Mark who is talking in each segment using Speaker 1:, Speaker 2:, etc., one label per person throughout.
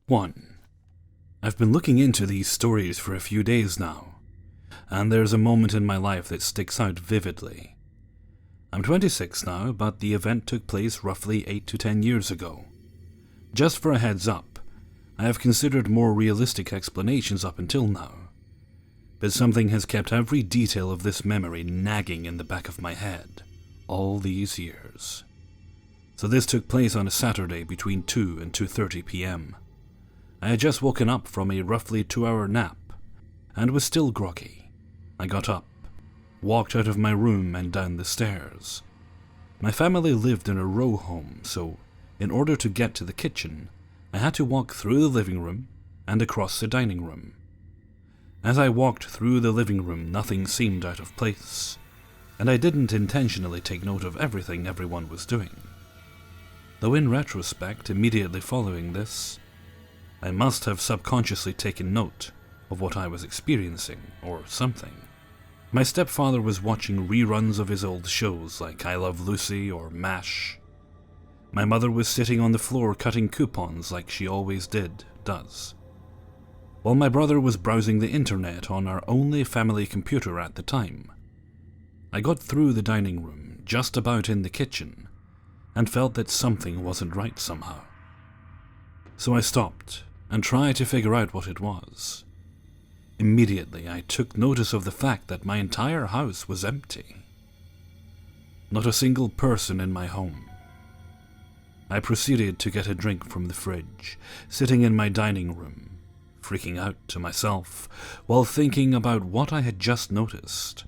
Speaker 1: 1. I've been looking into these stories for a few days now, and there's a moment in my life that sticks out vividly. I'm 26 now, but the event took place roughly 8 to 10 years ago. Just for a heads up, I have considered more realistic explanations up until now, but something has kept every detail of this memory nagging in the back of my head all these years. So this took place on a Saturday between 2 and 2:30 p.m. I had just woken up from a roughly 2-hour nap, and was still groggy. I got up, walked out of my room and down the stairs. My family lived in a row home, so in order to get to the kitchen, I had to walk through the living room and across the dining room. As I walked through the living room, nothing seemed out of place, and I didn't intentionally take note of everything everyone was doing. Though in retrospect, immediately following this, I must have subconsciously taken note of what I was experiencing, or something. My stepfather was watching reruns of his old shows like I Love Lucy or MASH. My mother was sitting on the floor cutting coupons like she always does. While my brother was browsing the internet on our only family computer at the time. I got through the dining room, just about in the kitchen, and felt that something wasn't right somehow. So I stopped and tried to figure out what it was. Immediately, I took notice of the fact that my entire house was empty. Not a single person in my home. I proceeded to get a drink from the fridge, sitting in my dining room, freaking out to myself while thinking about what I had just noticed.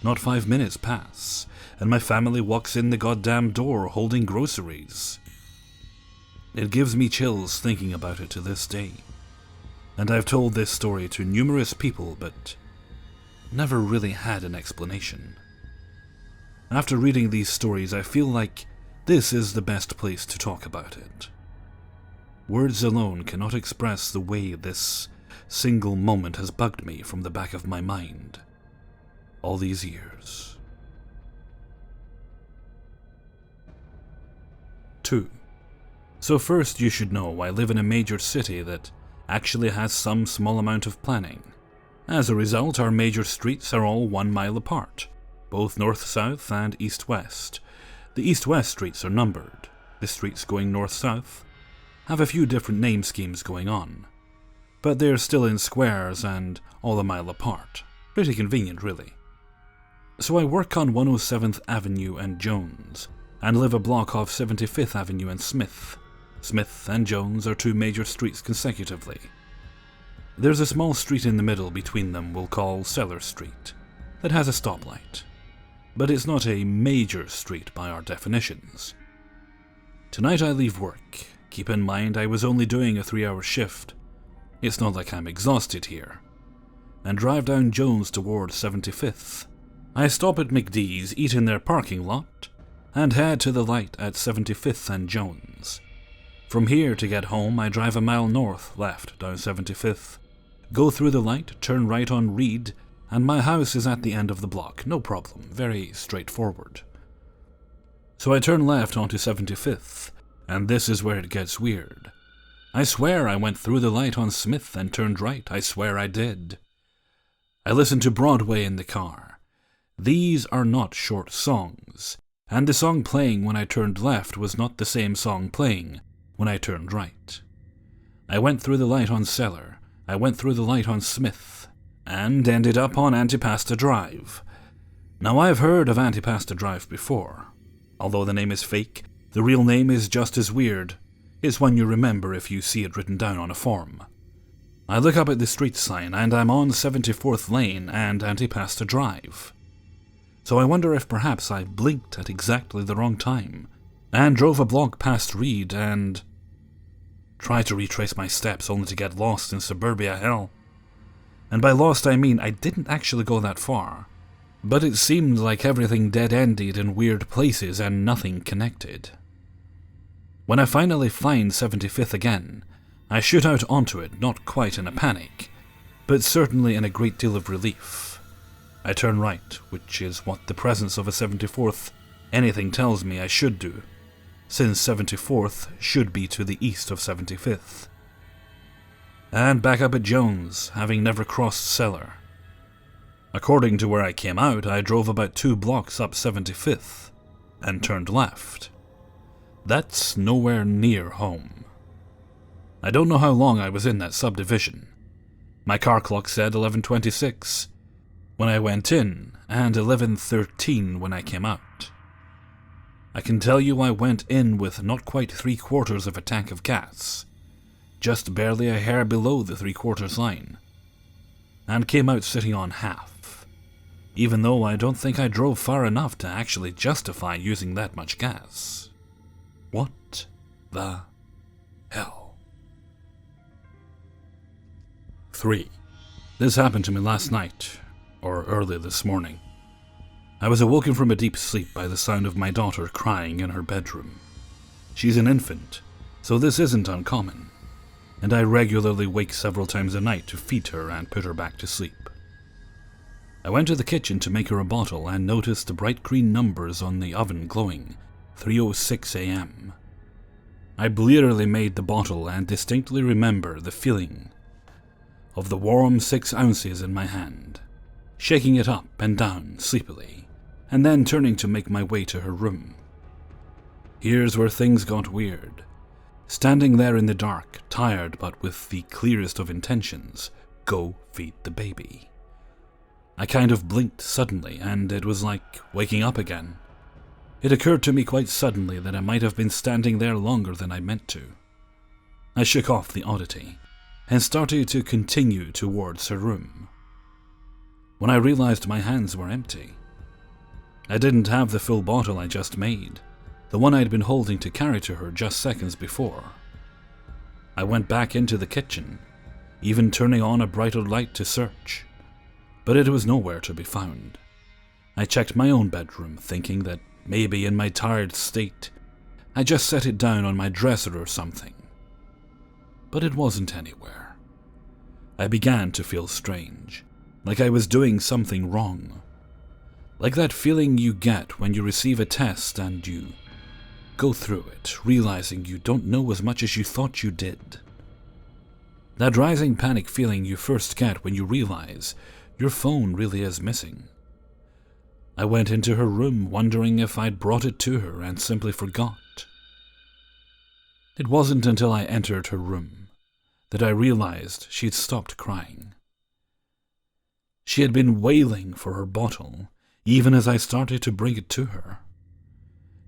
Speaker 1: Not 5 minutes pass, and my family walks in the goddamn door holding groceries. It gives me chills thinking about it to this day, and I've told this story to numerous people but never really had an explanation. After reading these stories, I feel like this is the best place to talk about it. Words alone cannot express the way this single moment has bugged me from the back of my mind all these years. 2. So first you should know I live in a major city that actually has some small amount of planning. As a result, our major streets are all 1 mile apart, both north-south and east-west. The east-west streets are numbered. The streets going north-south have a few different name schemes going on, but they're still in squares and all a mile apart. Pretty convenient, really. So I work on 107th Avenue and Jones, and live a block off 75th Avenue and Smith. Smith and Jones are 2 major streets consecutively. There's a small street in the middle between them we'll call Cellar Street, that has a stoplight, but it's not a major street by our definitions. Tonight I leave work. Keep in mind I was only doing a 3-hour shift. It's not like I'm exhausted here. And drive down Jones toward 75th. I stop at McD's, eat in their parking lot, and head to the light at 75th and Jones. From here to get home, I drive a mile north, left, down 75th, go through the light, turn right on Reed, and my house is at the end of the block. No problem, very straightforward. So I turn left onto 75th, and this is where it gets weird. I swear I went through the light on Smith and turned right. I swear I did. I listened to Broadway in the car. These are not short songs, and the song playing when I turned left was not the same song playing when I turned right. I went through the light on Cellar, I went through the light on Smith, and ended up on Antipasta Drive. Now I've heard of Antipasta Drive before. Although the name is fake, the real name is just as weird. It's one you remember if you see it written down on a form. I look up at the street sign and I'm on 74th Lane and Antipasta Drive. So I wonder if perhaps I blinked at exactly the wrong time, and drove a block past Reed and tried to retrace my steps only to get lost in suburbia hell. And by lost I mean I didn't actually go that far, but it seemed like everything dead-ended in weird places and nothing connected. When I finally find 75th again, I shoot out onto it, not quite in a panic, but certainly in a great deal of relief. I turn right, which is what the presence of a 74th anything tells me I should do. since 74th should be to the east of 75th. And back up at Jones, having never crossed Cellar. According to where I came out, I drove about 2 blocks up 75th and turned left. That's nowhere near home. I don't know how long I was in that subdivision. My car clock said 11:26 when I went in and 11:13 when I came out. I can tell you I went in with not quite 3/4 of a tank of gas, just barely a hair below the 3/4 line, and came out sitting on half, even though I don't think I drove far enough to actually justify using that much gas. What the hell? 3. This happened to me last night, or early this morning. I was awoken from a deep sleep by the sound of my daughter crying in her bedroom. She's an infant, so this isn't uncommon, and I regularly wake several times a night to feed her and put her back to sleep. I went to the kitchen to make her a bottle and noticed the bright green numbers on the oven glowing, 3:06 a.m. I blearily made the bottle and distinctly remember the feeling of the warm 6 ounces in my hand, shaking it up and down sleepily, and then turning to make my way to her room. Here's where things got weird. Standing there in the dark, tired but with the clearest of intentions, go feed the baby. I kind of blinked suddenly, and it was like waking up again. It occurred to me quite suddenly that I might have been standing there longer than I meant to. I shook off the oddity and started to continue towards her room, when I realized my hands were empty. I didn't have the full bottle I just made, the one I'd been holding to carry to her just seconds before. I went back into the kitchen, even turning on a brighter light to search, but it was nowhere to be found. I checked my own bedroom, thinking that maybe in my tired state I just set it down on my dresser or something, but it wasn't anywhere. I began to feel strange, like I was doing something wrong. Like that feeling you get when you receive a test and you go through it, realizing you don't know as much as you thought you did. That rising panic feeling you first get when you realize your phone really is missing. I went into her room wondering if I'd brought it to her and simply forgot. It wasn't until I entered her room that I realized she'd stopped crying. She had been wailing for her bottle, even as I started to bring it to her.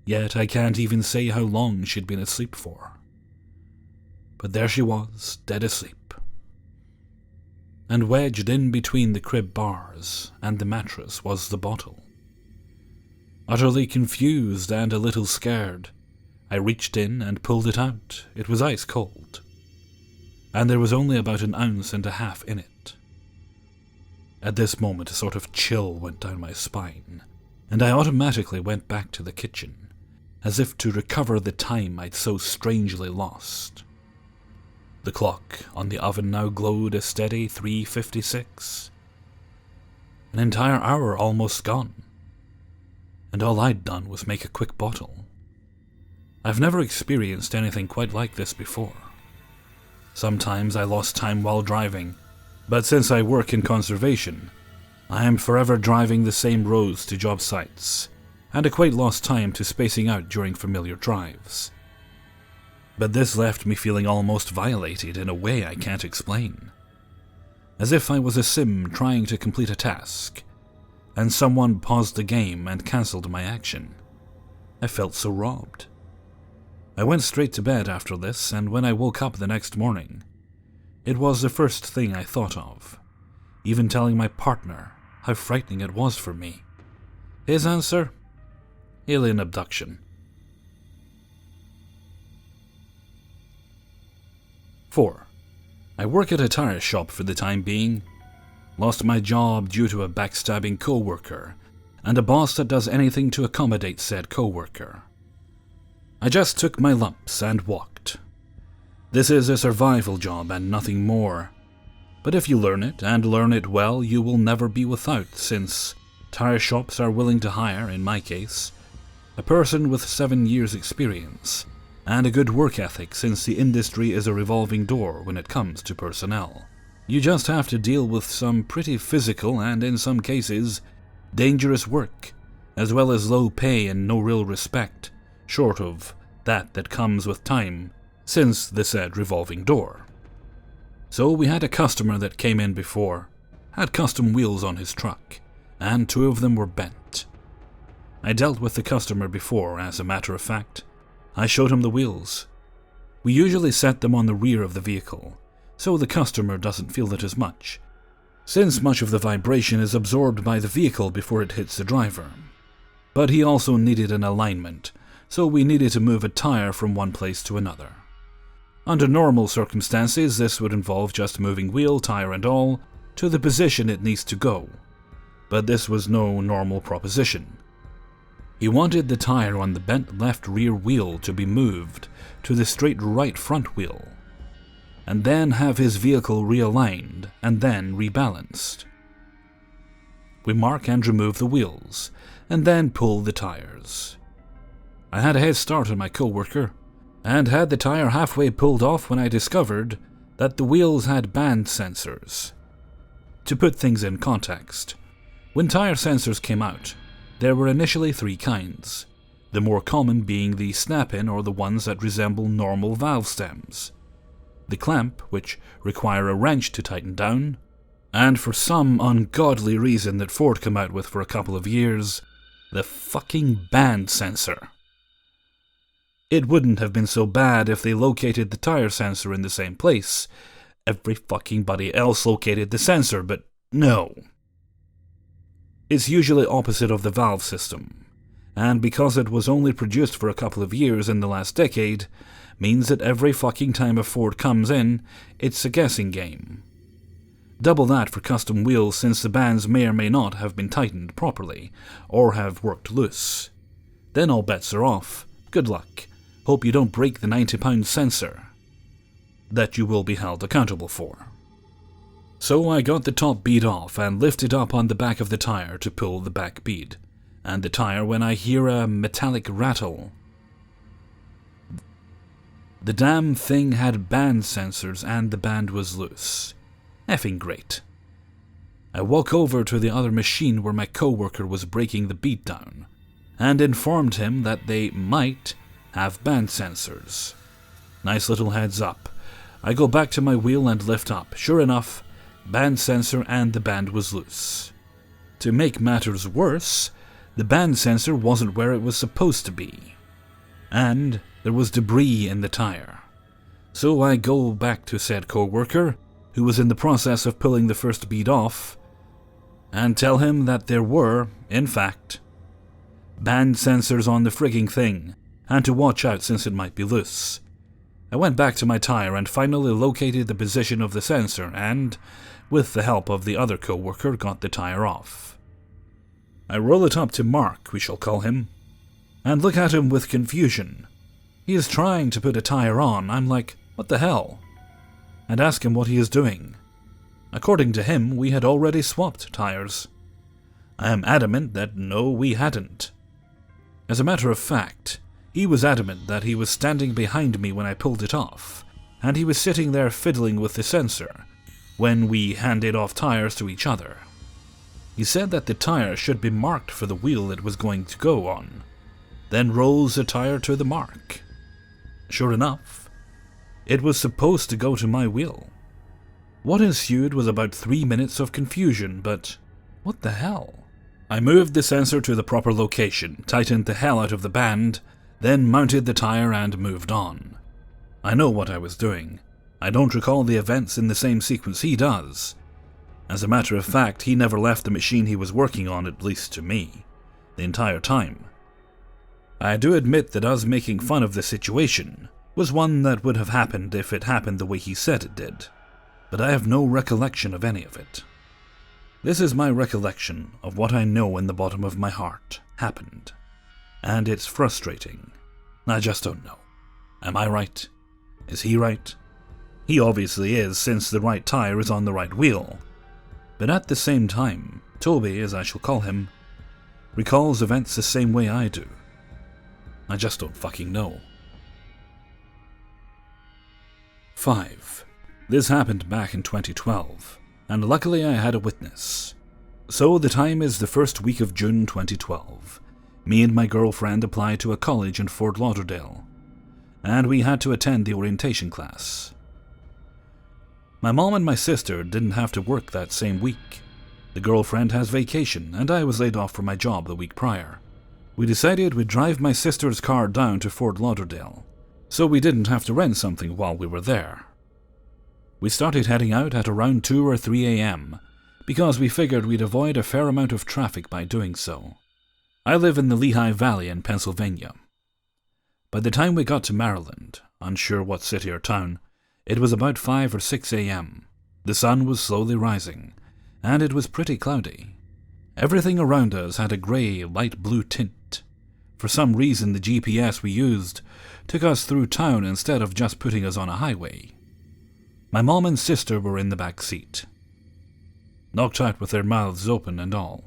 Speaker 1: Yet I can't even say how long she'd been asleep for. But there she was, dead asleep. And wedged in between the crib bars and the mattress was the bottle. Utterly confused and a little scared, I reached in and pulled it out. It was ice cold, and there was only about 1.5 ounces in it. At this moment, a sort of chill went down my spine, and I automatically went back to the kitchen, as if to recover the time I'd so strangely lost. The clock on the oven now glowed a steady 3:56. An entire hour almost gone, and all I'd done was make a quick bottle. I've never experienced anything quite like this before. Sometimes I lost time while driving, but since I work in conservation, I am forever driving the same roads to job sites, and equate lost time to spacing out during familiar drives. But this left me feeling almost violated in a way I can't explain. As if I was a sim trying to complete a task, and someone paused the game and cancelled my action. I felt so robbed. I went straight to bed after this, and when I woke up the next morning, it was the first thing I thought of, even telling my partner how frightening it was for me. His answer? Alien abduction. 4. I work at a tire shop for the time being. Lost my job due to a backstabbing co-worker, and a boss that does anything to accommodate said co-worker. I just took my lumps and walked. This is a survival job and nothing more, but if you learn it, and learn it well, you will never be without, since tire shops are willing to hire, in my case, a person with 7 years experience, and a good work ethic since the industry is a revolving door when it comes to personnel. You just have to deal with some pretty physical and, in some cases, dangerous work, as well as low pay and no real respect, short of that comes with time, since the said revolving door. So we had a customer that came in before, had custom wheels on his truck, and 2 of them were bent. I dealt with the customer before, as a matter of fact. I showed him the wheels. We usually set them on the rear of the vehicle, so the customer doesn't feel it as much, since much of the vibration is absorbed by the vehicle before it hits the driver. But he also needed an alignment, so we needed to move a tire from one place to another. Under normal circumstances, this would involve just moving wheel, tire and all to the position it needs to go, but this was no normal proposition. He wanted the tire on the bent left rear wheel to be moved to the straight right front wheel, and then have his vehicle realigned and then rebalanced. We mark and remove the wheels, and then pull the tires. I had a head start on my co-worker, and had the tire halfway pulled off when I discovered that the wheels had band sensors. To put things in context, when tire sensors came out, there were initially 3 kinds, the more common being the snap-in or the ones that resemble normal valve stems, the clamp, which require a wrench to tighten down, and for some ungodly reason that Ford came out with for a couple of years, the fucking band sensor. It wouldn't have been so bad if they located the tire sensor in the same place. Every fucking body else located the sensor, but no. It's usually opposite of the valve system, and because it was only produced for a couple of years in the last decade, means that every fucking time a Ford comes in, it's a guessing game. Double that for custom wheels, since the bands may or may not have been tightened properly, or have worked loose. Then all bets are off. Good luck. Hope you don't break the 90-pound sensor that you will be held accountable for. So I got the top bead off and lifted up on the back of the tire to pull the back bead, and the tire when I hear a metallic rattle. The damn thing had band sensors and the band was loose. Effing great. I walk over to the other machine where my co-worker was breaking the bead down, and informed him that they might have band sensors. Nice little heads up. I go back to my wheel and lift up. Sure enough, band sensor and the band was loose. To make matters worse, the band sensor wasn't where it was supposed to be, and there was debris in the tire. So I go back to said co-worker, who was in the process of pulling the first bead off, and tell him that there were, in fact, band sensors on the frigging thing, and to watch out since it might be loose. I went back to my tire and finally located the position of the sensor and, with the help of the other co-worker, got the tire off. I roll it up to Mark, we shall call him, and look at him with confusion. He is trying to put a tire on. I'm like, what the hell? And ask him what he is doing. According to him, we had already swapped tires. I am adamant that no, we hadn't. As a matter of fact, he was adamant that he was standing behind me when I pulled it off, and he was sitting there fiddling with the sensor when we handed off tires to each other. He said that the tire should be marked for the wheel it was going to go on, then rolls the tire to the mark. Sure enough, it was supposed to go to my wheel. What ensued was about 3 minutes of confusion, but what the hell? I moved the sensor to the proper location, tightened the hell out of the band, then mounted the tire and moved on. I know what I was doing. I don't recall the events in the same sequence he does. As a matter of fact, he never left the machine he was working on, at least to me, the entire time. I do admit that us making fun of the situation was one that would have happened if it happened the way he said it did, but I have no recollection of any of it. This is my recollection of what I know in the bottom of my heart happened, and it's frustrating. I just don't know. Am I right? Is he right? He obviously is, since the right tire is on the right wheel. But at the same time, Toby, as I shall call him, recalls events the same way I do. I just don't fucking know. 5. This happened back in 2012, and luckily I had a witness. So the time is the first week of June 2012. Me and my girlfriend applied to a college in Fort Lauderdale, and we had to attend the orientation class. My mom and my sister didn't have to work that same week. The girlfriend has vacation, and I was laid off from my job the week prior. We decided we'd drive my sister's car down to Fort Lauderdale, so we didn't have to rent something while we were there. We started heading out at around 2 or 3 a.m. because we figured we'd avoid a fair amount of traffic by doing so. I live in the Lehigh Valley in Pennsylvania. By the time we got to Maryland, unsure what city or town, it was about 5 or 6 a.m. The sun was slowly rising, and it was pretty cloudy. Everything around us had a grey, light blue tint. For some reason the GPS we used took us through town instead of just putting us on a highway. My mom and sister were in the back seat, knocked out with their mouths open and all.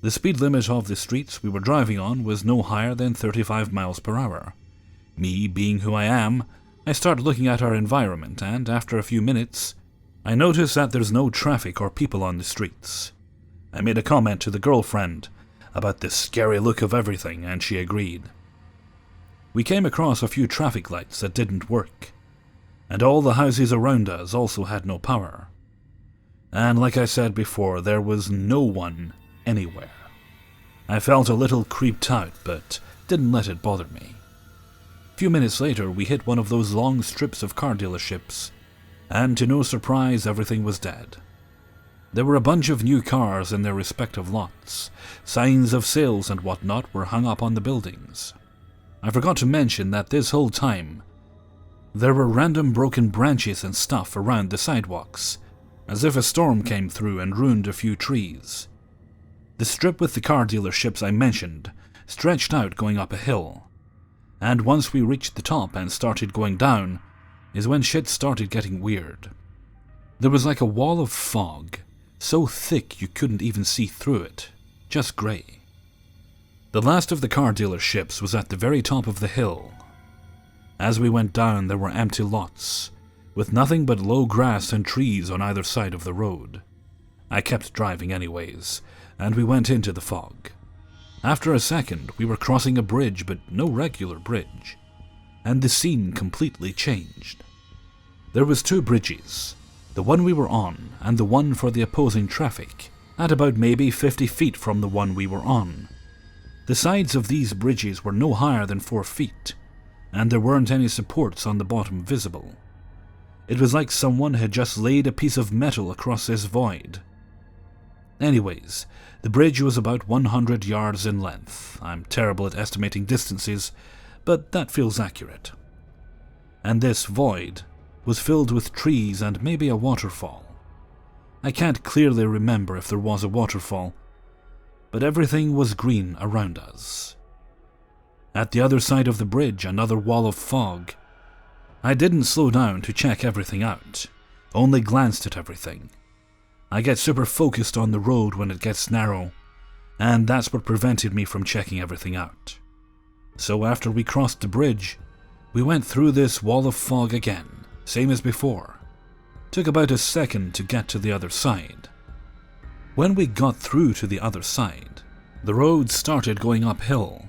Speaker 1: The speed limit of the streets we were driving on was no higher than 35 miles per hour. Me, being who I am, I start looking at our environment, and after a few minutes, I notice that there's no traffic or people on the streets. I made a comment to the girlfriend about the scary look of everything, and she agreed. We came across a few traffic lights that didn't work, and all the houses around us also had no power. And like I said before, there was no one anywhere. I felt a little creeped out, but didn't let it bother me. A few minutes later, we hit one of those long strips of car dealerships, and to no surprise, everything was dead. There were a bunch of new cars in their respective lots. Signs of sales and whatnot were hung up on the buildings. I forgot to mention that this whole time, there were random broken branches and stuff around the sidewalks, as if a storm came through and ruined a few trees. The strip with the car dealerships I mentioned stretched out going up a hill, and once we reached the top and started going down is when shit started getting weird. There was like a wall of fog, so thick you couldn't even see through it, just grey. The last of the car dealerships was at the very top of the hill. As we went down, there were empty lots, with nothing but low grass and trees on either side of the road. I kept driving anyways, and we went into the fog. After a second, we were crossing a bridge, but no regular bridge, and the scene completely changed. There was 2 bridges, the one we were on and the one for the opposing traffic, at about maybe 50 feet from the one we were on. The sides of these bridges were no higher than 4 feet, and there weren't any supports on the bottom visible. It was like someone had just laid a piece of metal across this void. Anyways, the bridge was about 100 yards in length. I'm terrible at estimating distances, but that feels accurate. And this void was filled with trees and maybe a waterfall. I can't clearly remember if there was a waterfall, but everything was green around us. At the other side of the bridge, another wall of fog. I didn't slow down to check everything out, only glanced at everything. I get super focused on the road when it gets narrow, and that's what prevented me from checking everything out. So after we crossed the bridge, we went through this wall of fog again, same as before. Took about a second to get to the other side. When we got through to the other side, the road started going uphill.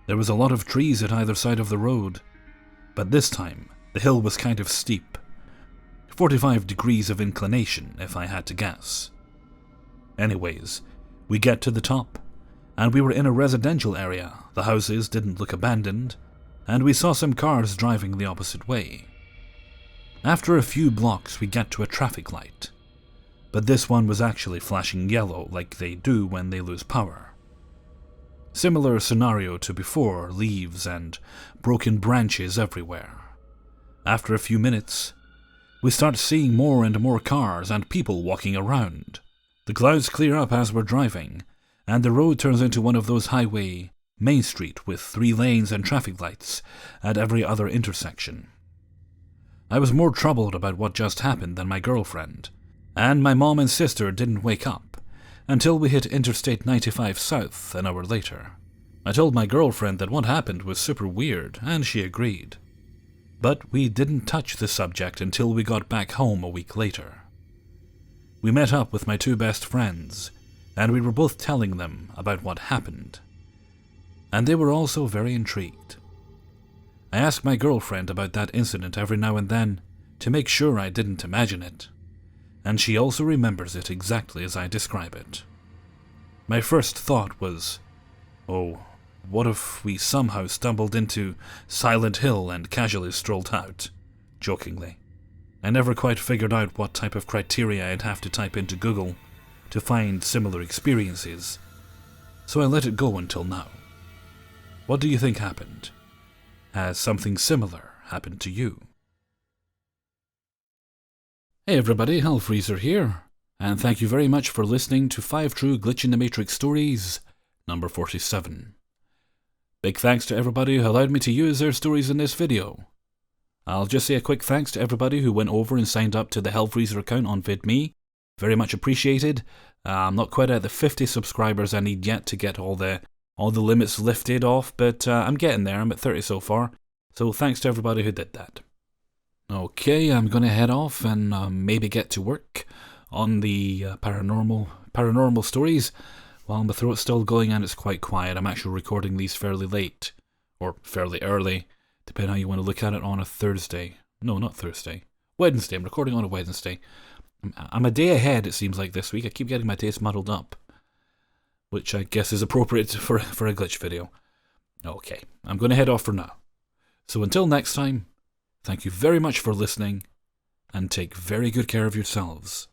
Speaker 1: There was a lot of trees at either side of the road, but this time the hill was kind of steep. 45 degrees of inclination, if I had to guess. Anyways, we get to the top, and we were in a residential area. The houses didn't look abandoned, and we saw some cars driving the opposite way. After a few blocks, we get to a traffic light, but this one was actually flashing yellow like they do when they lose power. Similar scenario to before, leaves and broken branches everywhere. After a few minutes, we start seeing more and more cars and people walking around. The clouds clear up as we're driving, and the road turns into one of those highway main street with 3 lanes and traffic lights at every other intersection. I was more troubled about what just happened than my girlfriend, and my mom and sister didn't wake up until we hit Interstate 95 South an hour later. I told my girlfriend that what happened was super weird, and she agreed. But we didn't touch the subject until we got back home a week later. We met up with my two best friends, and we were both telling them about what happened. And they were also very intrigued. I ask my girlfriend about that incident every now and then to make sure I didn't imagine it, and she also remembers it exactly as I describe it. My first thought was, oh, what if we somehow stumbled into Silent Hill and casually strolled out, jokingly. I never quite figured out what type of criteria I'd have to type into Google to find similar experiences, so I let it go until now. What do you think happened? Has something similar happened to you? Hey everybody, Hellfreezer here, and thank you very much for listening to 5 True Glitch in the Matrix Stories, number 47. Big thanks to everybody who allowed me to use their stories in this video. I'll just say a quick thanks to everybody who went over and signed up to the Hellfreezer account on VidMe. Very much appreciated. I'm not quite at the 50 subscribers I need yet to get all the limits lifted off, but I'm getting there. I'm at 30 so far. So thanks to everybody who did that. Okay, I'm going to head off and maybe get to work on the paranormal stories. While my throat's still going and it's quite quiet. I'm actually recording these fairly late, or fairly early, depending how you want to look at it, on a Thursday. No, not Thursday. Wednesday. I'm recording on a Wednesday. I'm a day ahead, it seems like, this week. I keep getting my days muddled up, which I guess is appropriate for a glitch video. Okay, I'm going to head off for now. So until next time, thank you very much for listening, and take very good care of yourselves.